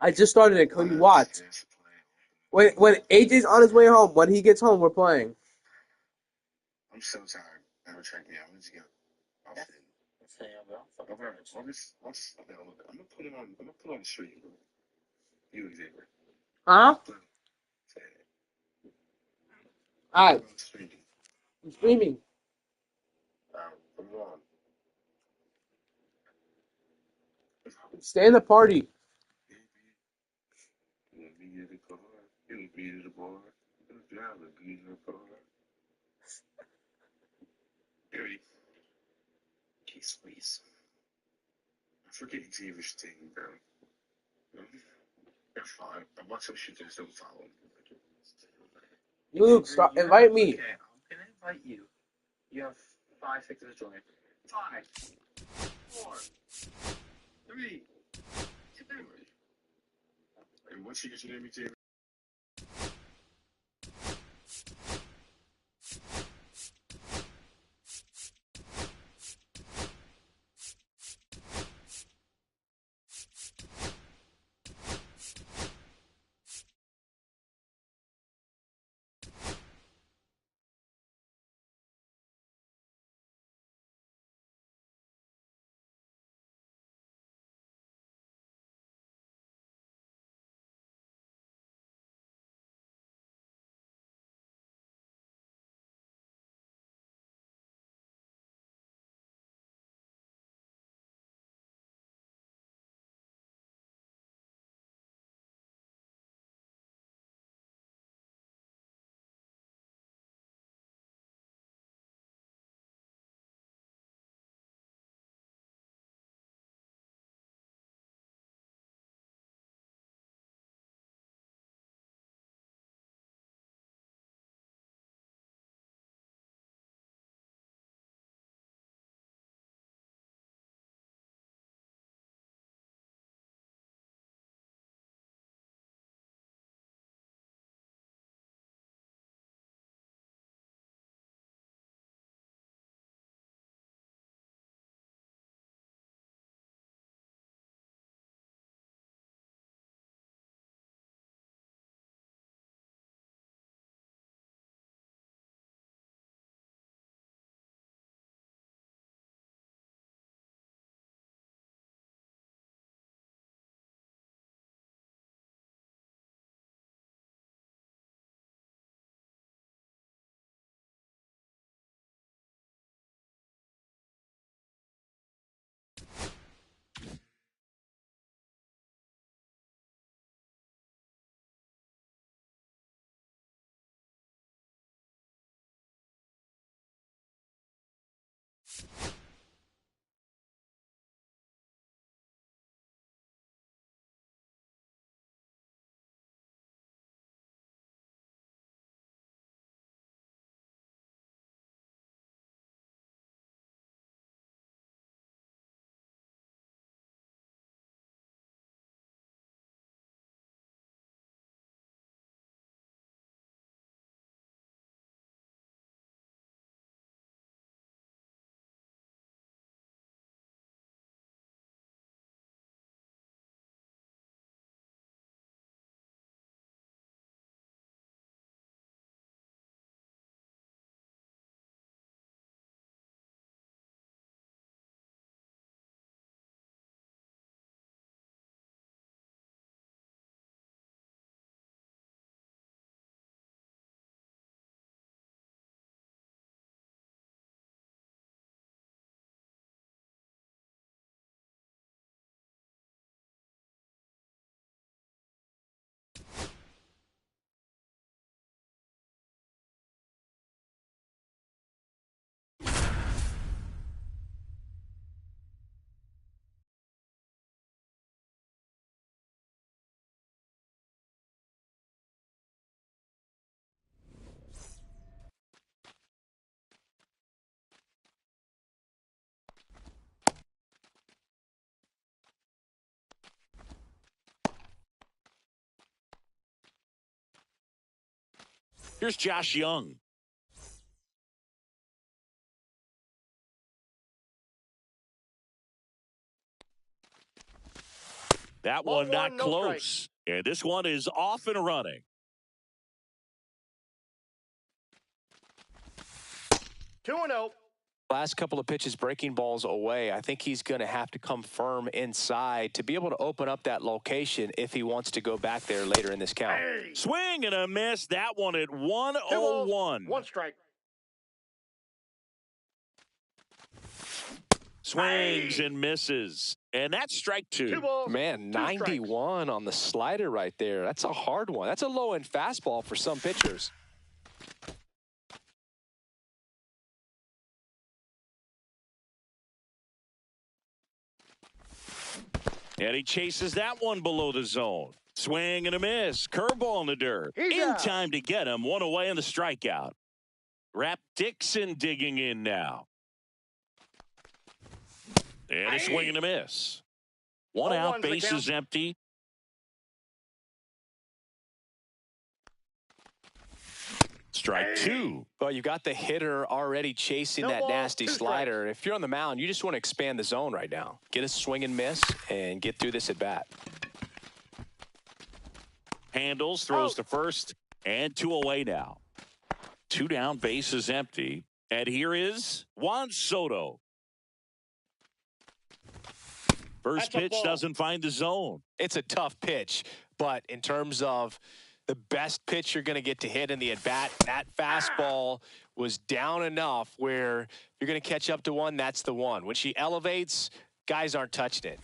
I just started it. Cody Watts. When AJ's on his way home, when he gets home, we're playing. I'm so tired. Never check me out. Let's go. I'm gonna put it on. I'm gonna put on the stream. You Xavier. Huh? Alright, Streaming. I'm streaming. Put it on. Stay in the party. You'll be in the car. You'll be in the bar. You'll be in the car. Gary. Keith Squeeze. I forget Xavier's thing, bro. They're fine. I'm not so shit just don't follow him. Luke, stop. Invite me. Okay, I'm gonna invite you. You have 5 seconds to join. 5, 4, 3, 2. And once you get your name, Xavier. Here's Josh Young. That Ball one not one, no close. And this one is off and running. 2-0. Last couple of pitches breaking balls away. I think he's going to have to come firm inside to be able to open up that location if he wants to go back there later in this count. Hey. Swing and a miss. That one at 2 balls, 1-0-1. 1 strike. Swings Hey. and misses. And that's strike 2. 2 balls. Man, 2 strikes. 91 on the slider right there. That's a hard one. That's a low-end fastball for some pitchers. And he chases that one below the zone. Swing and a miss. Curveball in the dirt. He's in out. time to get him. One away in the strikeout. Rap Dixon digging in now. And a swing and a miss. One Oh, out, one's the bases count. empty. Strike 2. Well, you got the hitter already chasing No that ball, nasty 2 slider. If you're on the mound, you just want to expand the zone right now. Get a swing and miss and get through this at bat. Handles, throws Out. to first, and 2 away now. 2 down, bases empty. And here is Juan Soto. First That's a pitch ball. doesn't find the zone. It's a tough pitch, but in terms of the best pitch you're going to get to hit in the at-bat, that fastball was down enough where you're going to catch up to one, that's the one. When she elevates, guys aren't touching it.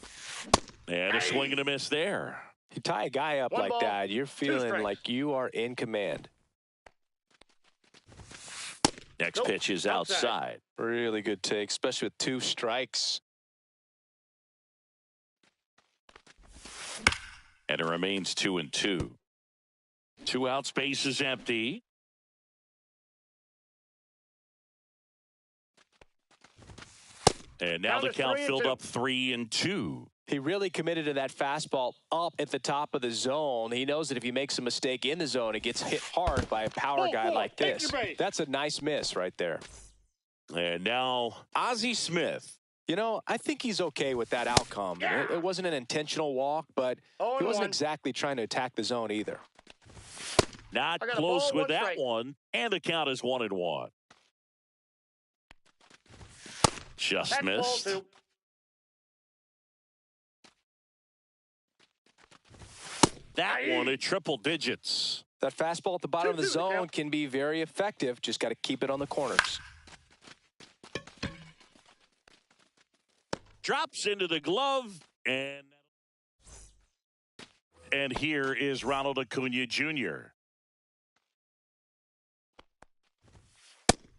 And a swing and a miss there. You tie a guy up 1 like ball, that, you're 2 feeling strikes. like you are in command. Next Nope, pitch is outside. outside. Really good take, especially with 2 strikes. And it remains 2-2. 2 outs, bases empty. And now Count the is count 3-2. filled up 3-2. He really committed to that fastball up at the top of the zone. He knows that if he makes a mistake in the zone, it gets hit hard by a power Ball guy four, like take this. your base. That's a nice miss right there. And now Ozzie Smith. You know, I think he's okay with that outcome. Yeah. It wasn't an intentional walk, but he wasn't 0-1. exactly trying to attack the zone either. Not I got a close ball, with 1 that strike. one. And the count is 1-1. Just That's ball missed. 2. That Aye. one at triple digits. That fastball at the bottom of the 2-2 the zone count. can be very effective. Just got to keep it on the corners. Drops into the glove. And here is Ronald Acuna Jr.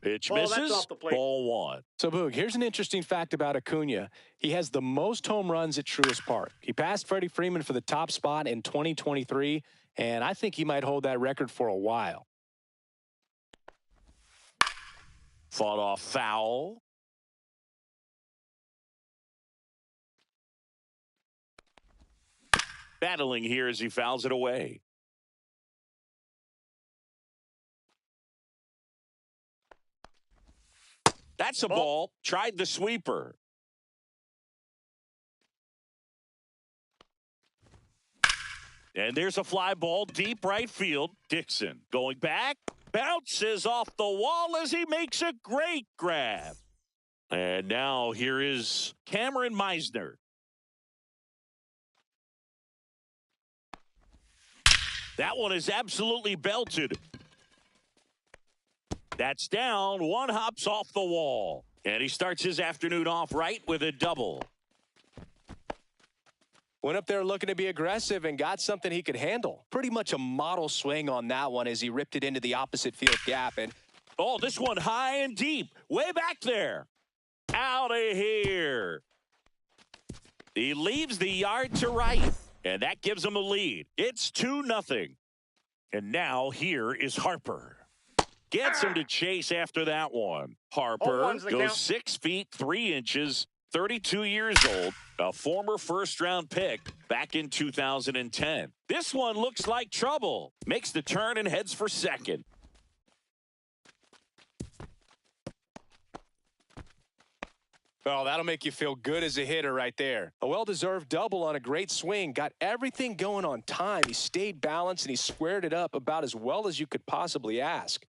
Pitch Ball, that's misses. off the plate. Ball 1. So, Boog, here's an interesting fact about Acuna. He has the most home runs at Truist Park. He passed Freddie Freeman for the top spot in 2023, and I think he might hold that record for a while. Fought off foul. Battling here as he fouls it away. That's a ball. Tried the sweeper. And there's a fly ball deep right field. Dixon going back. Bounces off the wall as he makes a great grab. And now here is Cameron Meisner. That one is absolutely belted. That's down. One hops off the wall. And he starts his afternoon off right with a double. Went up there looking to be aggressive and got something he could handle. Pretty much a model swing on that one as he ripped it into the opposite field gap. And oh, this one high and deep. Way back there. Out of here. He leaves the yard to right. And that gives him a lead. It's 2-0. And now here is Harper. Gets him to chase after that one. Harper 0-1's the goes count. 6 feet 3 inches, 32 years old, a former first-round pick back in 2010. This one looks like trouble. Makes the turn and heads for second. Well, that'll make you feel good as a hitter right there. A well-deserved double on a great swing. Got everything going on time. He stayed balanced, and he squared it up about as well as you could possibly ask.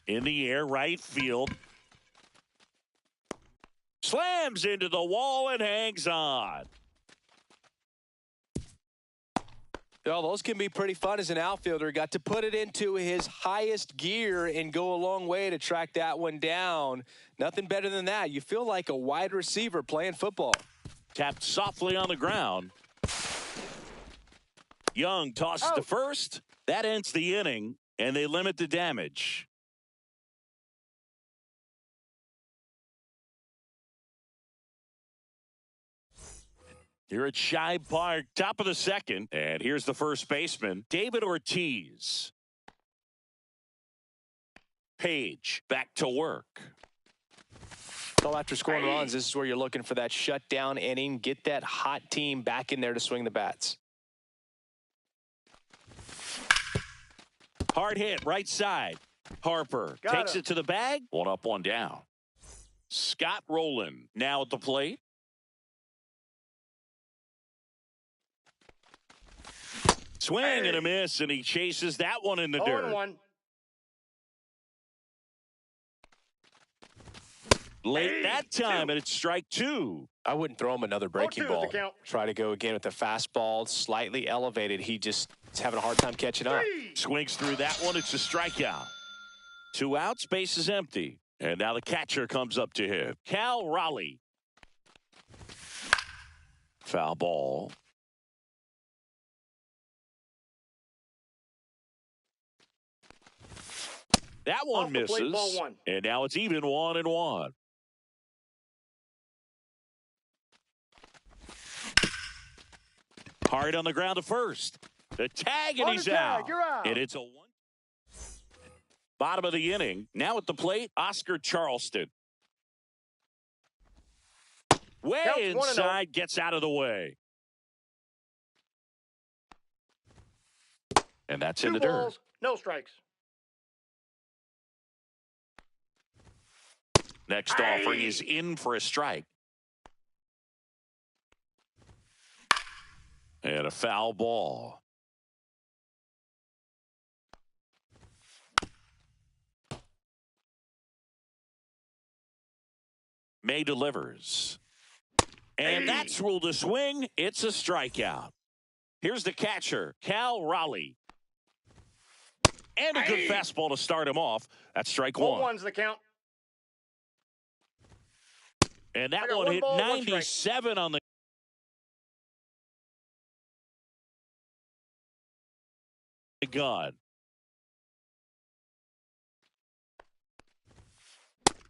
In the air, right field. Slams into the wall and hangs on. Well, those can be pretty fun as an outfielder. Got to put it into his highest gear and go a long way to track that one down. Nothing better than that. You feel like a wide receiver playing football. Tapped softly on the ground. Young tosses to first. That ends the inning, and they limit the damage. Here at Shibe Park, top of the second. And here's the first baseman, David Ortiz. Page back to work. Well, after scoring runs, this is where you're looking for that shutdown inning. Get that hot team back in there to swing the bats. Hard hit, right side. Harper takes it to the bag. One up, one down. Scott Rowland now at the plate. Swing and a miss, and he chases that one in the dirt. 0-1. Late that time, and it's strike two. I wouldn't throw him another breaking 0-2 is ball. the count. Try to go again with the fastball, slightly elevated. He just is having a hard time catching up. Swings through that one. It's a strikeout. 2 outs, base is empty. And now the catcher comes up to him. Cal Raleigh. Foul ball. That one Off the plate, misses. ball one. And now it's even 1-1. Hard on the ground to first. The tag, and On he's the tag, out. you're out. And it's a 1. Bottom of the inning. Now at the plate, Oscar Charleston. Way Counts 1-0. inside, gets out of the way. And that's in 2 the balls, dirt. no strikes. Next offering is in for a strike. And a foul ball. May delivers. And that's ruled a swing. It's a strikeout. Here's the catcher, Cal Raleigh. And a good fastball to start him off. That's strike one. 0-1's the count. And that I got one one hit ball, 1 strike. 97 on the gun.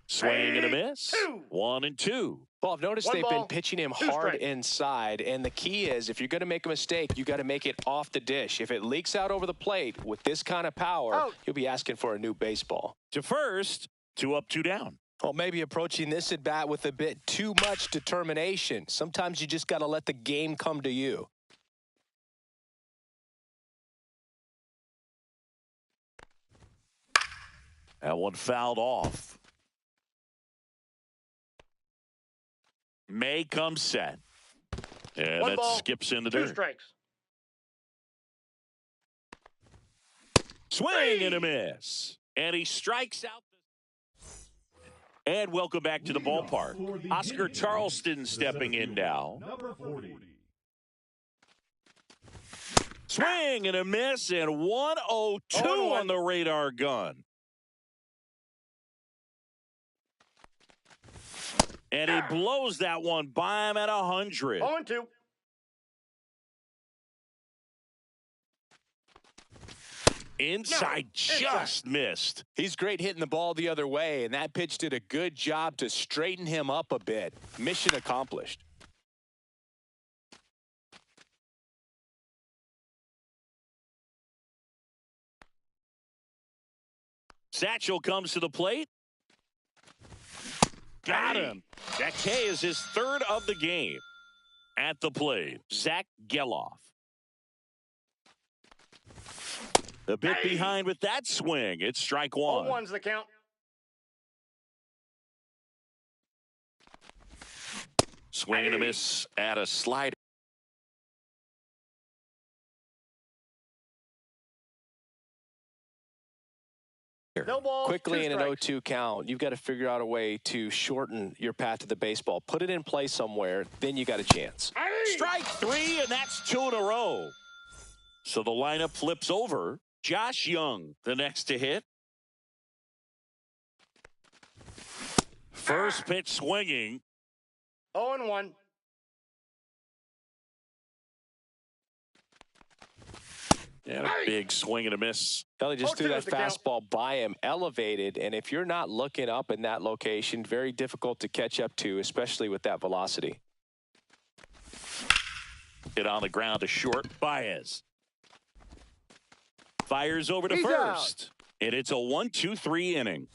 Swing and a miss. 1-2. Well, I've noticed One they've ball, been pitching him 2 hard strikes. inside, and the key is if you're going to make a mistake, you got to make it off the dish. If it leaks out over the plate with this kind of power, Out. you'll be asking for a new baseball. To first, 2 up, 2 down. Well, maybe approaching this at bat with a bit too much determination. Sometimes you just got to let the game come to you. That one fouled off. May comes set. And 1 that ball, skips in the 2 dirt. strikes. Swing and a miss. And he strikes out. And welcome back to the ballpark. Oscar Charleston stepping in now. Number 40. Swing and a miss, and 102 0-1. on the radar gun. And he blows that one by him at 100. 0-2. Inside, just missed. He's great hitting the ball the other way, and that pitch did a good job to straighten him up a bit. Mission accomplished. Satchel comes to the plate. Got him. That K is his 3rd of the game. At the plate, Zach Geloff. A bit behind with that swing. It's strike 1. 0-1's the count. Swing and a miss at a slider. No balls. Quickly 2 in an strikes. 0-2 count, you've got to figure out a way to shorten your path to the baseball. Put it in play somewhere, then you got a chance. Strike 3, and that's 2 in a row. So the lineup flips over. Josh Young, the next to hit. First pitch swinging. 0-1. And a big swing and a miss. Kelly just threw 0-2 that is the count. fastball by him, elevated, and if you're not looking up in that location, very difficult to catch up to, especially with that velocity. Hit on the ground to short. Baez fires over to He's first. And it's a 1-2-3 inning.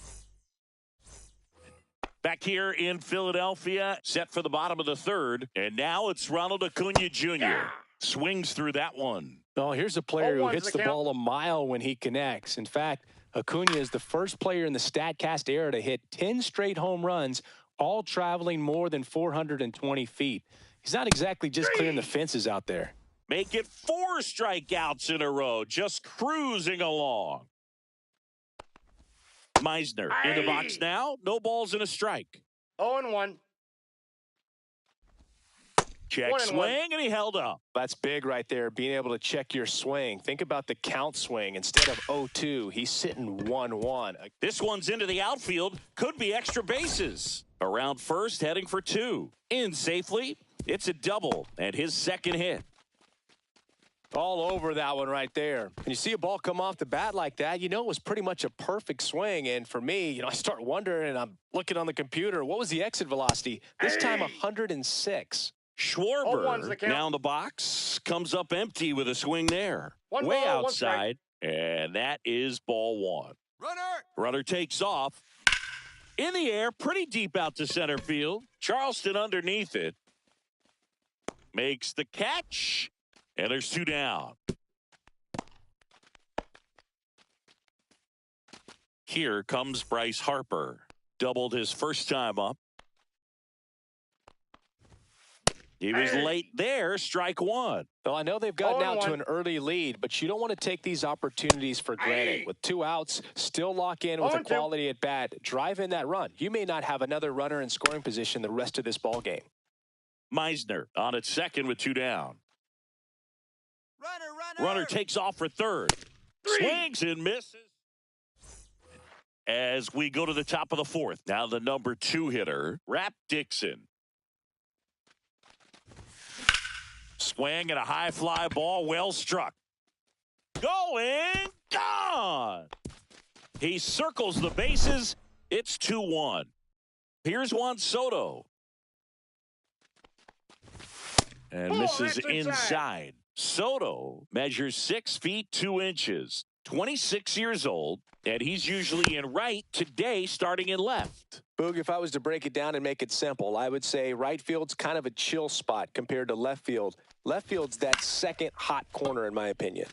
Back here in Philadelphia, set for the bottom of the third. And now it's Ronald Acuna Jr. Swings through that one. Oh, here's a player who 0-1's hits the the count. ball a mile when he connects. In fact, Acuna is the first player in the StatCast era to hit 10 straight home runs, all traveling more than 420 feet. He's not exactly just clearing the fences out there. Make it 4 strikeouts in a row, just cruising along. Meisner in the box now. No balls and a strike. 0-1. Check 1-1. swing, and he held up. That's big right there, being able to check your swing. Think about the count swing. Instead of 0-2, he's sitting 1-1. This one's into the outfield. Could be extra bases. Around first, heading for 2. In safely. It's a double and his second hit. All over that one right there. When you see a ball come off the bat like that, you know it was pretty much a perfect swing. And for me, I start wondering, and I'm looking on the computer, what was the exit velocity? This time 106. 0-1's Schwarber the count. now in the box. Comes up empty with a swing there. One Way ball, 1 strike. outside. And that is ball 1. Runner takes off. In the air, pretty deep out to center field. Charleston underneath it. Makes the catch. And there's 2 down. Here comes Bryce Harper. Doubled his first time up. He was late there. Strike 1. Well, I know they've gotten out to 0-1. an early lead, but you don't want to take these opportunities for granted. With 2 outs, still lock in with a 0-2. quality at bat. Drive in that run. You may not have another runner in scoring position the rest of this ball game. Meisner on at second with 2 down. Runner takes off for third. Swings and misses. As we go to the top of the 4th. Now the number 2 hitter, Rap Dixon. Swing and a high fly ball, well struck. Going, gone. He circles the bases. It's 2-1. Here's Juan Soto. And misses that's inside. Soto measures 6 feet 2 inches, 26 years old, and he's usually in right, today starting in left. Boog, if I was to break it down and make it simple, I would say right field's kind of a chill spot compared to left field. Left field's that second hot corner, in my opinion.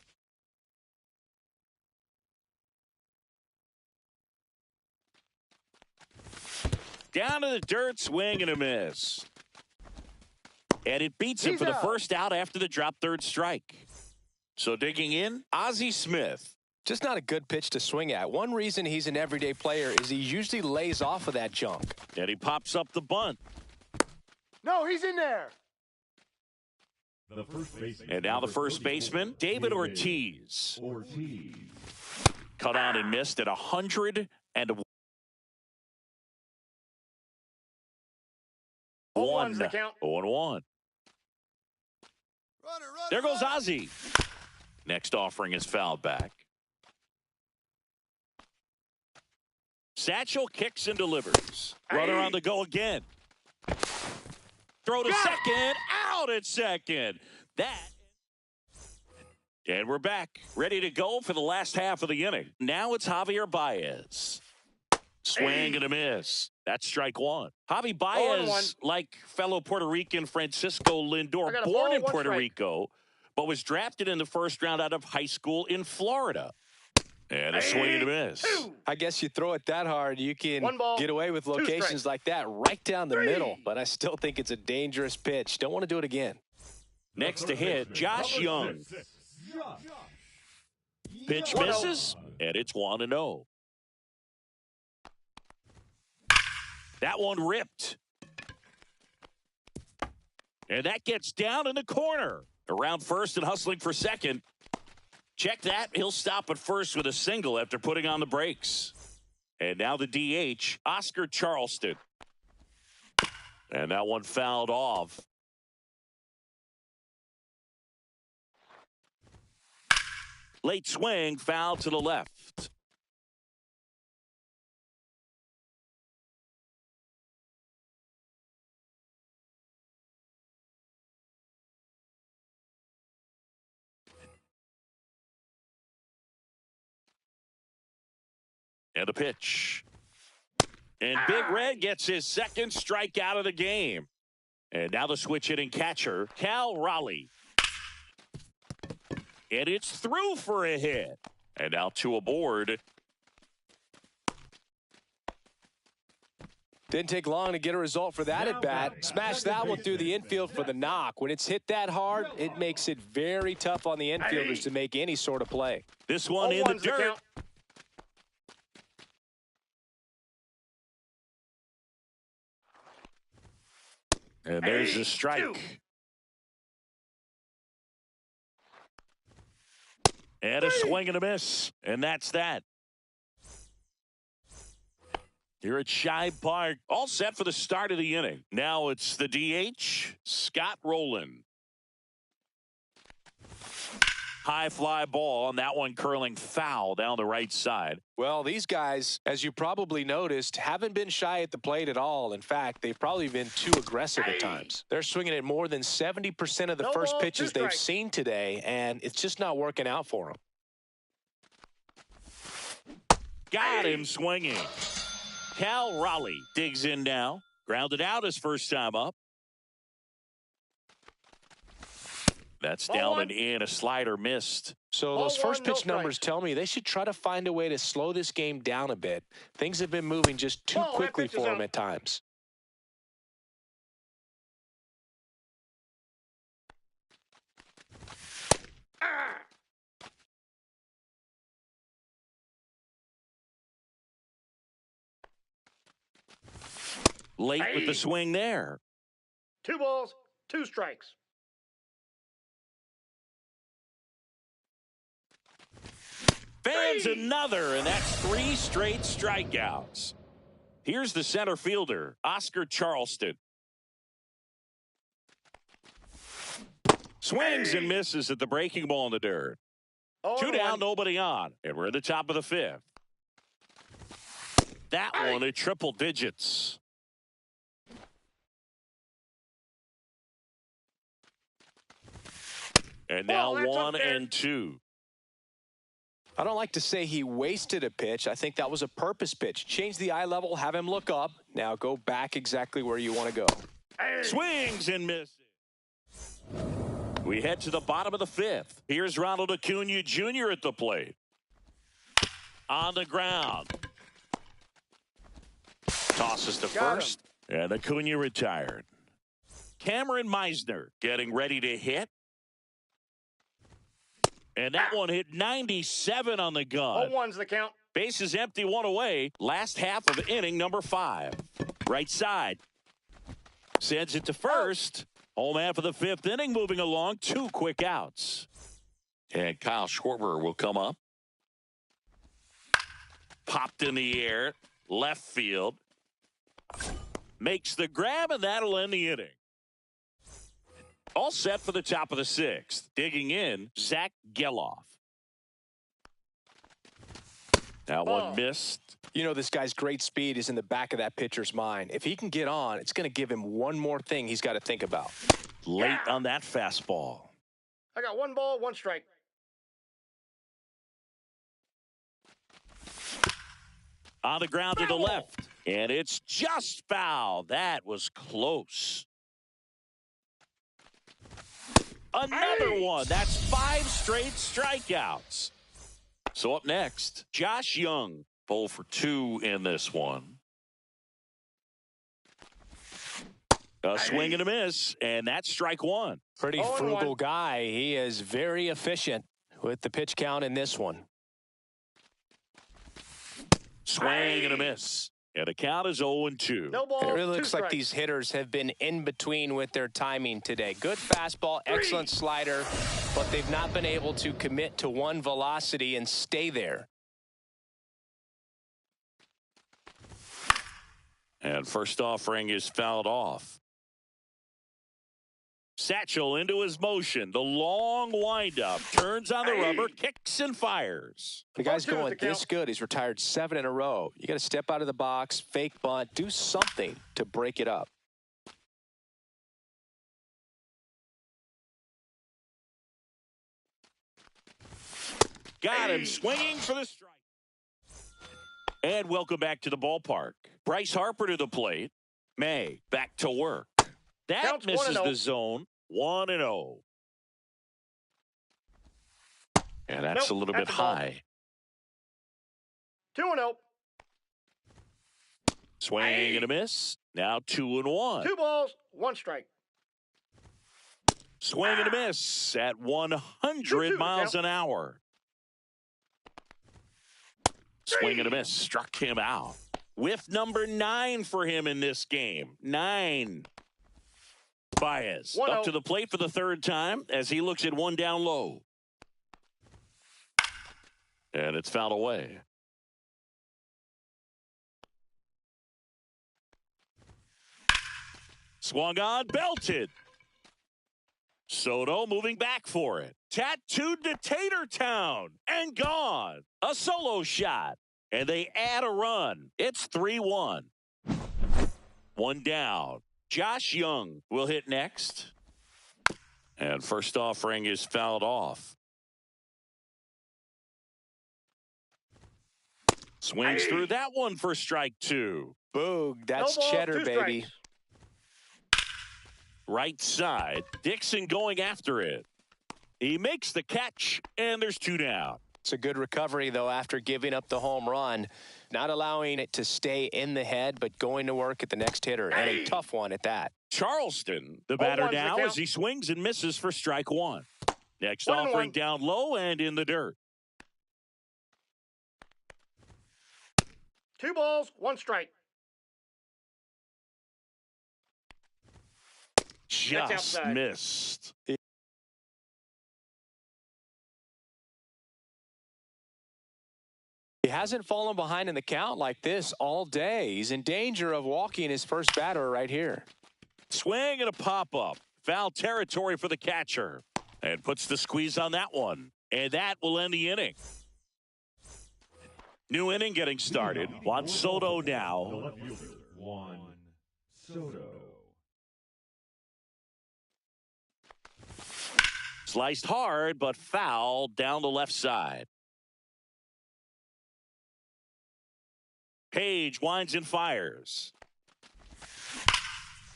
Down to the dirt, swing and a miss. And it beats him He's for the out. first out after the drop third strike. So digging in, Ozzie Smith. Just not a good pitch to swing at. One reason he's an everyday player is he usually lays off of that junk. And he pops up the bunt. No, he's in there. And now the first baseman, David Ortiz. Cut on and missed at 101. 0-1's the count. 0-1. There goes Ozzie. Next offering is fouled back. Satchel kicks and delivers. Runner on the go again. Throw to second. Out at second. And we're back. Ready to go for the last half of the inning. Now it's Javier Baez. Swing and a miss. That's strike 1. Javi Baez, 0-1. like fellow Puerto Rican Francisco I Lindor, got a born in 4-1 Puerto strike. Rico, but was drafted in the first round out of high school in Florida. And a swing and a miss. I guess you throw it that hard, you can One ball, get away with two locations strikes. like that right down the Three. middle. But I still think it's a dangerous pitch. Don't want to do it again. Next to hit, Josh Young. Pitch misses, and it's 1-0. That one ripped. And that gets down in the corner. Around first and hustling for second. Check that. He'll stop at first with a single after putting on the brakes. And now the DH, Oscar Charleston. And that one fouled off. Late swing, foul to the left. And the pitch. And Big Red gets his second strikeout of the game. And now the switch hitting catcher, Cal Raleigh. And it's through for a hit. And now two aboard. Didn't take long to get a result for that at bat. Smash that one through the infield for the knock. When it's hit that hard, it makes it very tough on the infielders to make any sort of play. This one in the 0-1's dirt. count. And there's the strike. And a swing and a miss. And that's that. Here at Shibe Park, all set for the start of the inning. Now it's the DH, Scott Rowland. High fly ball, and that one curling foul down the right side. Well, these guys, as you probably noticed, haven't been shy at the plate at all. In fact, they've probably been too aggressive at times. They're swinging at more than 70% of the No first ball, pitches two they've strikes. seen today, and it's just not working out for them. Got him swinging. Cal Raleigh digs in now. Grounded out his first time up. That's Ball down one. and in. A slider missed. So Ball those first one, no pitch numbers strikes. tell me they should try to find a way to slow this game down a bit. Things have been moving just too Ball, that quickly pitch is for them out. at times. Late with the Hey. swing there. 2 balls, 2 strikes. Fans another, and that's 3 straight strikeouts. Here's the center fielder, Oscar Charleston. Swings and misses at the breaking ball in the dirt. 2 down, 0-1. nobody on, and we're at the top of the 5th. That one at triple digits. And now Ball, that's 1 unfair. and 2. I don't like to say he wasted a pitch. I think that was a purpose pitch. Change the eye level, have him look up. Now go back exactly where you want to go. Swings and misses. We head to the bottom of the 5th. Here's Ronald Acuna Jr. at the plate. On the ground. Tosses to Got him. first. And Acuna retired. Cameron Meisner getting ready to hit. And that one hit 97 on the gun. 0-1's the count. Bases empty, 1 away. Last half of inning number 5. Right side. Sends it to first. Home half of the 5th inning moving along. 2 quick outs. And Kyle Schwarber will come up. Popped in the air. Left field. Makes the grab, and that'll end the inning. All set for the top of the 6th. Digging in, Zach Geloff. Now Ball. one missed. You know, this guy's great speed is in the back of that pitcher's mind. If he can get on, it's going to give him one more thing he's got to think about. Late on that fastball. I got 1 ball, 1 strike. On the ground to the Foul. left. And it's just foul. That was close. Another one. That's 5 straight strikeouts. So up next, Josh Young. 0 for 2 in this one. A swing and a miss, and that's strike one. Pretty 0-1. frugal guy. He is very efficient with the pitch count in this one. Swing and a miss. And the count is 0-2. No balls, It really 2 looks like strikes. these hitters have been in between with their timing today. Good fastball, excellent slider, but they've not been able to commit to one velocity and stay there. And first offering is fouled off. Satchel into his motion. The long windup. Turns on the rubber, kicks and fires. The guy's 0-2 going is the count. this good. He's retired 7 in a row. You got to step out of the box, fake bunt, do something to break it up. Got him swinging for the strike. And welcome back to the ballpark. Bryce Harper to the plate. May back to work. That Counts misses 1-0. the zone. 1-0. And that's Nope, a little bit that's a ball. high. 2-0. Swing and a miss. Now 2-1. 2 balls, 1 strike. Swing and a miss at 100 2-2 miles count. an hour. Swing and a miss. Struck him out. Whiff number 9 for him in this game. 9. Baez 1-0. up to the plate for the third time as he looks at one down low. And it's fouled away. Swung on, belted. Soto moving back for it. Tattooed to Tatertown and gone. A solo shot. And they add a run. It's 3-1. One down. Josh Young will hit next. And first offering is fouled off. Swings through that one for strike 2. Boog, that's No balls, cheddar, 2 baby. strikes. Right side. Dixon going after it. He makes the catch, and there's 2 down. It's a good recovery, though, after giving up the home run. Not allowing it to stay in the head, but going to work at the next hitter. And a tough one at that. Charleston, the batter 0-1's the now count. as he swings and misses for strike 1. Next 1-1. offering down low and in the dirt. 2 balls, 1 strike. Just outside. missed. He hasn't fallen behind in the count like this all day. He's in danger of walking his first batter right here. Swing and a pop-up. Foul territory for the catcher. And puts the squeeze on that one. And that will end the inning. New inning getting started. Juan Soto now. Juan Soto. Sliced hard, but foul down the left side. Page winds and fires.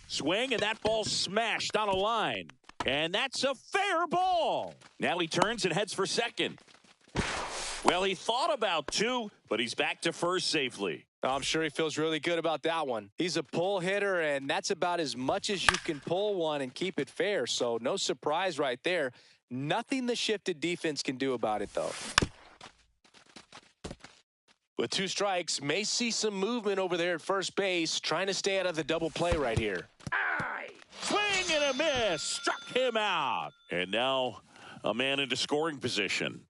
Swing, and that ball smashed on a line. And that's a fair ball. Now he turns and heads for second. Well, he thought about 2, but he's back to first safely. I'm sure he feels really good about that one. He's a pull hitter, and that's about as much as you can pull one and keep it fair. So no surprise right there. Nothing the shifted defense can do about it, though. With 2 strikes, may see some movement over there at first base, trying to stay out of the double play right here. Swing and a miss. Struck him out. And now a man into scoring position.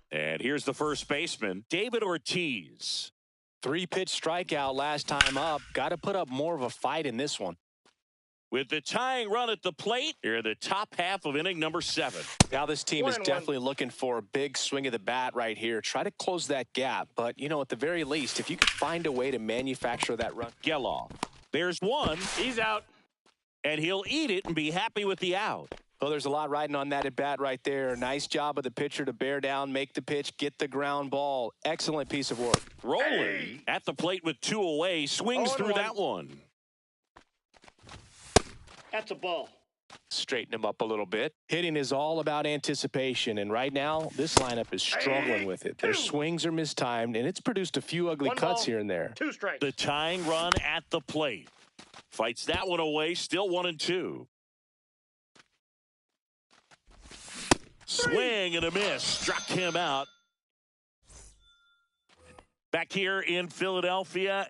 And here's the first baseman, David Ortiz. 3-pitch strikeout last time up. Got to put up more of a fight in this one. With the tying run at the plate, here in the top half of inning number 7. Now this team is 1-1. definitely looking for a big swing of the bat right here. Try to close that gap. But, you know, at the very least, if you could find a way to manufacture that run. Geloff. There's one, He's out. and he'll eat it and be happy with the out. Well, there's a lot riding on that at bat right there. Nice job of the pitcher to bear down, make the pitch, get the ground ball. Excellent piece of work. Rolling at the plate with 2 away, swings through 0-1. that one. That's a ball. straighten him up a little bit. Hitting is all about anticipation, and right now, this lineup is struggling with it. Their swings are mistimed, and it's produced a few ugly cuts here and there. 2 strikes. The tying run at the plate. Fights that one away, still 1-2. Swing and a miss. Struck him out. Back here in Philadelphia.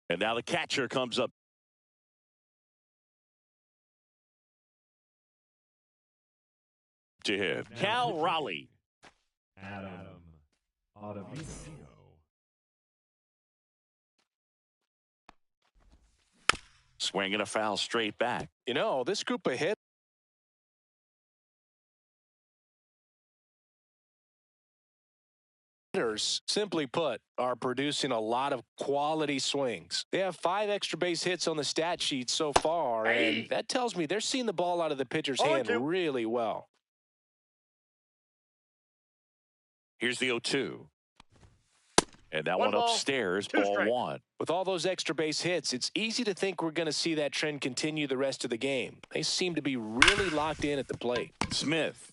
And now the catcher comes up to hit. Cal Raleigh. Adam Ottavino. Swinging a foul straight back. You know, this group of hitters, simply put, are producing a lot of quality swings. They have 5 extra base hits on the stat sheet so far, and that tells me they're seeing the ball out of the pitcher's hand really well. Here's the 0-2. And that One one ball, upstairs, 2 ball strikes. 1. With all those extra base hits, it's easy to think we're going to see that trend continue the rest of the game. They seem to be really locked in at the plate. Smith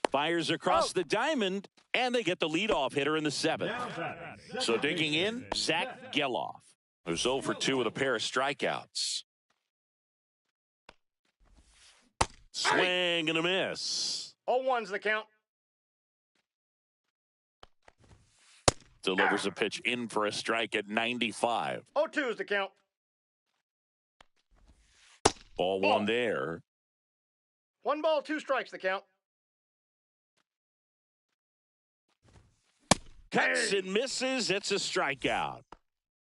fires across the diamond, and they get the leadoff hitter in the 7th. So digging in, Zach Geloff, who's 0 for 2 with a pair of strikeouts. Swing and a miss. 0-1's the count. Delivers a pitch in for a strike at 95. 0-2's the count. Ball 1 there. 1 ball, 2 strikes the count. Cuts and misses. It's a strikeout.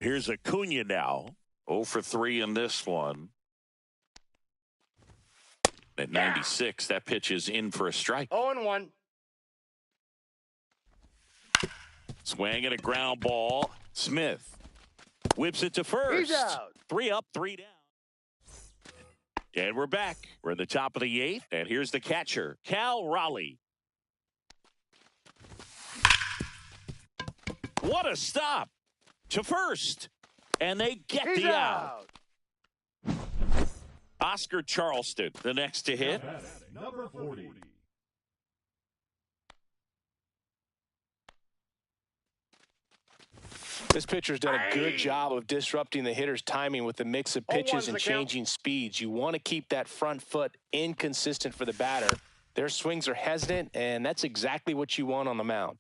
Here's Acuna now. 0 for 3 in this one. At 96, that pitch is in for a strike. 0-1. Swing and a ground ball. Smith whips it to first. He's out. 3 up, 3 down. And we're back. We're in the top of the 8th. And here's the catcher, Cal Raleigh. What a stop to first. And they get He's the out. Oscar Charleston, the next to hit. Number 40. This pitcher's done a good job of disrupting the hitter's timing with the mix of pitches and changing speeds. You want to keep that front foot inconsistent for the batter. Their swings are hesitant, and that's exactly what you want on the mound.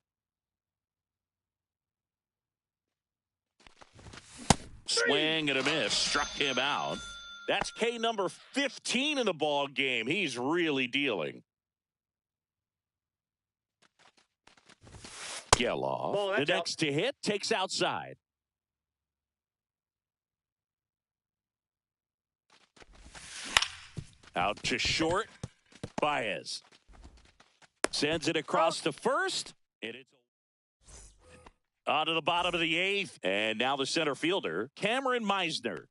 Swing and a miss. Struck him out. That's K number 15 in the ball game. He's really dealing. Geloff, the next to hit, takes outside. Out to short. Baez sends it across to first. And it's on to the bottom of the 8th. And now the center fielder, Cameron Meisner.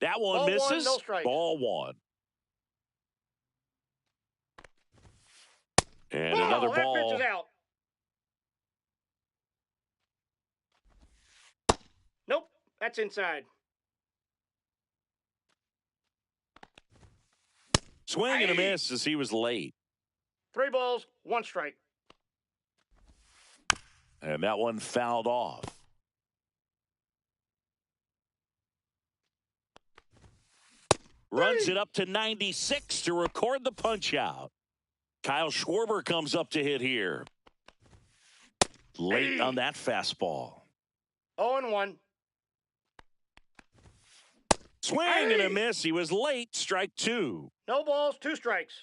That one Ball misses. 1, no strike. Ball 1. And another that ball. pitch is out. Nope, that's inside. Swing and a miss as he was late. 3 balls, 1 strike. And that one fouled off. Runs it up to 96 to record the punch out. Kyle Schwarber comes up to hit here. Late on that fastball. 0-1. Swing and a miss. He was late. Strike 2. No balls, 2 strikes.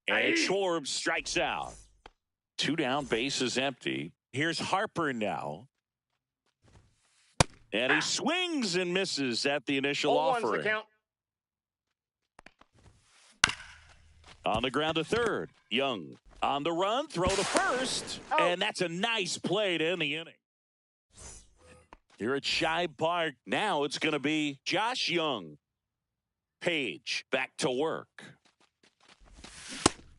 And Schwarber strikes out. 2 down, bases empty. Here's Harper now. And he swings and misses at the initial 0-1's offering. the count. On the ground to third. Young on the run, throw to first. And that's a nice play to end the inning. Here at Shibe Park, now it's going to be Josh Young. Page back to work.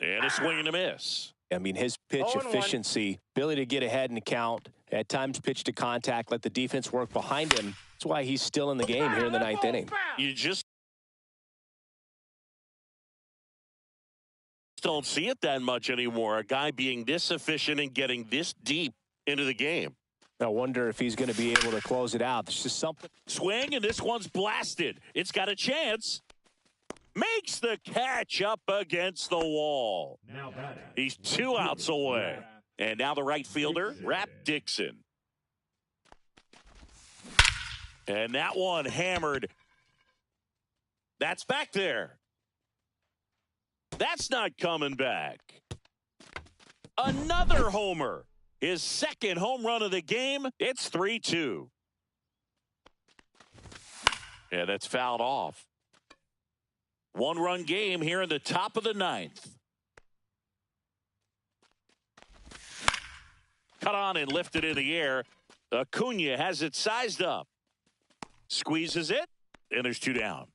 And a swing and a miss. I mean, his pitch 0-1. efficiency, ability to get ahead in the count, at times pitch to contact, let the defense work behind him. That's why he's still in the game here in the ninth inning. You just don't see it that much anymore. A guy being this efficient and getting this deep into the game. I wonder if he's going to be able to close it out. There's just something. Swing, and this one's blasted. It's got a chance. Makes the catch up against the wall. Now batting. He's 2 outs away. And now the right fielder, Rap Dixon. And that one hammered. That's back there. That's not coming back. Another homer. His second home run of the game. It's 3-2. Yeah, that's fouled off. 1-run game here in the top of the ninth. Cut on and lifted in the air. Acuna has it sized up. Squeezes it, and there's 2 down.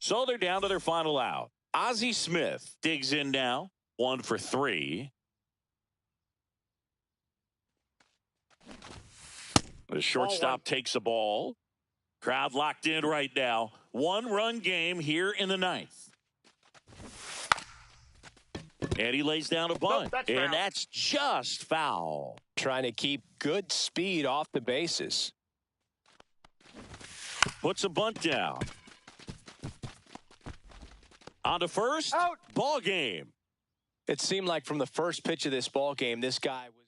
So they're down to their final out. Ozzie Smith digs in now. 1 for 3. The shortstop takes a ball. Crowd locked in right now. 1-run game here in the ninth. And he lays down a bunt. And that's just foul. Trying to keep good speed off the bases. Puts a bunt down. On to first. Out. Ball game. It seemed like from the first pitch of this ball game, this guy was